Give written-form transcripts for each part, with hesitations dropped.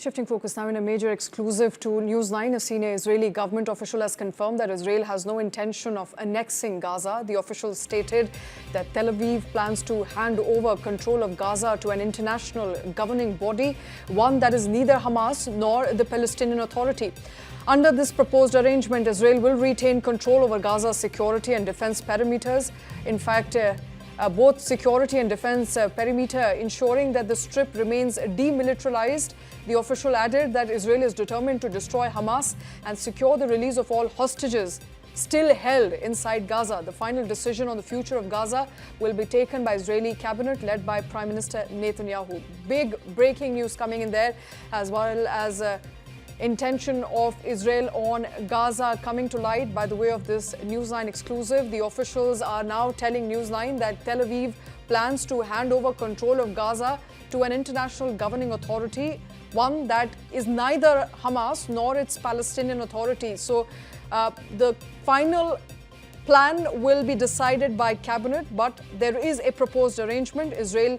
Shifting focus now in a major exclusive to News9, a senior Israeli government official has confirmed that Israel has no intention of annexing Gaza. The official stated that Tel Aviv plans to hand over control of Gaza to an international governing body, one that is neither Hamas nor the Palestinian Authority. Under this proposed arrangement, Israel will retain control over Gaza's security and defense perimeters. In fact, both security and defense perimeter, ensuring that the Strip remains demilitarized. The official added that Israel is determined to destroy Hamas and secure the release of all hostages still held inside Gaza. The final decision on the future of Gaza will be taken by Israeli cabinet led by Prime Minister Netanyahu. Big breaking news coming in there, as well as intention of Israel on Gaza coming to light by the way of this News9 exclusive. The officials are now telling News9 that Tel Aviv plans to hand over control of Gaza to an international governing authority, one that is neither Hamas nor its Palestinian Authority. So the final plan will be decided by cabinet, but there is a proposed arrangement. Israel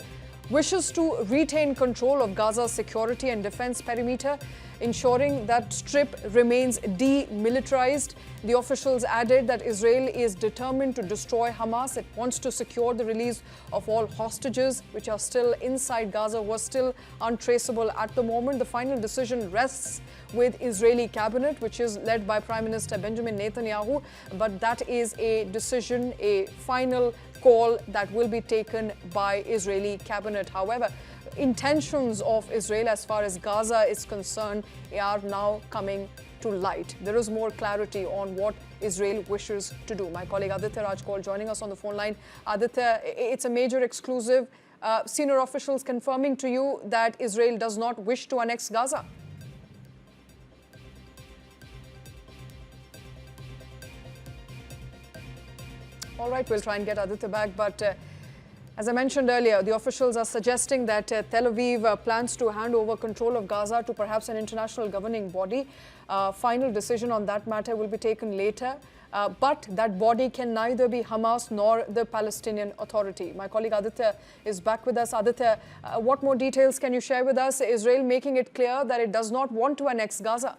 wishes to retain control of Gaza's security and defense perimeter, ensuring that Strip remains demilitarized. The officials added that Israel is determined to destroy Hamas. It wants to secure the release of all hostages which are still inside Gaza, who are still untraceable at the moment. The final decision rests with Israeli cabinet, which is led by Prime Minister Benjamin Netanyahu. But that is a decision, a final call that will be taken by Israeli cabinet. However, intentions of Israel as far as Gaza is concerned are now coming to light. There is more clarity on what Israel wishes to do. My colleague Aditya Rajkol joining us on the phone line. Aditya, it's a major exclusive. Senior officials confirming to you that Israel does not wish to annex Gaza. All right, we'll try and get Aditya back, but as I mentioned earlier, the officials are suggesting that Tel Aviv plans to hand over control of Gaza to perhaps an international governing body. Final decision on that matter will be taken later, but that body can neither be Hamas nor the Palestinian Authority. My colleague Aditya is back with us. Aditya, what more details can you share with us? Israel making it clear that it does not want to annex Gaza.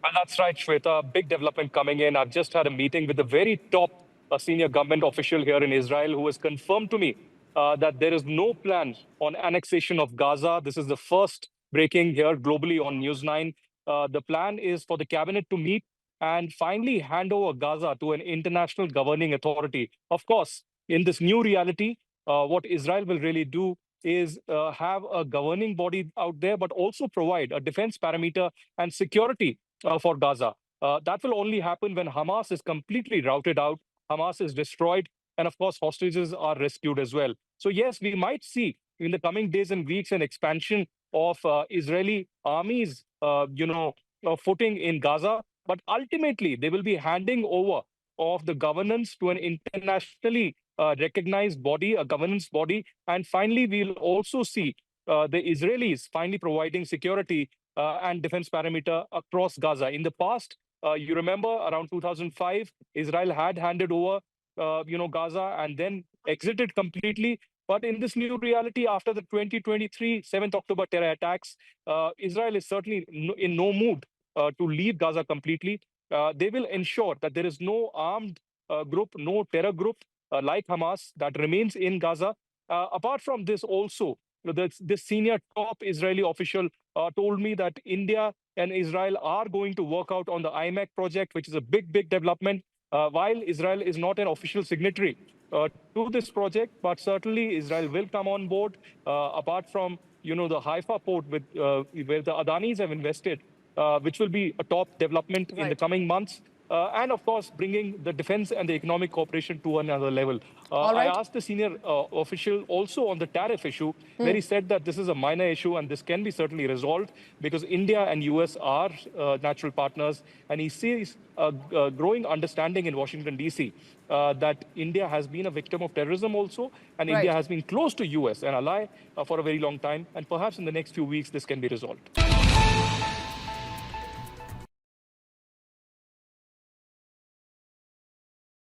Well, that's right, Shweta. Big development coming in. I've just had a meeting with the very top senior government official here in Israel who has confirmed to me that there is no plan on annexation of Gaza. This is the first breaking here globally on News9. The plan is for the cabinet to meet and finally hand over Gaza to an international governing authority. Of course, in this new reality, what Israel will really do is have a governing body out there, but also provide a defense parameter and security for Gaza. That will only happen when Hamas is completely routed out, Hamas is destroyed, and of course, hostages are rescued as well. So yes, we might see in the coming days and weeks an expansion of Israeli armies, footing in Gaza, but ultimately they will be handing over of the governance to an internationally recognized body, a governance body, and finally we'll also see the Israelis finally providing security and defense parameter across Gaza. In the past, you remember around 2005, Israel had handed over, Gaza and then exited completely. But in this new reality, after the 2023 7th October terror attacks, Israel is certainly in no mood to leave Gaza completely. They will ensure that there is no armed group, no terror group like Hamas that remains in Gaza. Apart from this also, this senior top Israeli official told me that India and Israel are going to work out on the IMEC project, which is a big development. While Israel is not an official signatory to this project, but certainly Israel will come on board. Apart from the Haifa port with where the Adanis have invested, which will be a top development in the coming months. And of course, bringing the defense and the economic cooperation to another level. I asked the senior official also on the tariff issue, where he said that this is a minor issue and this can be certainly resolved because India and US are natural partners. And he sees a growing understanding in Washington, D.C. That India has been a victim of terrorism also, and India has been close to US, an ally, for a very long time. And perhaps in the next few weeks, this can be resolved.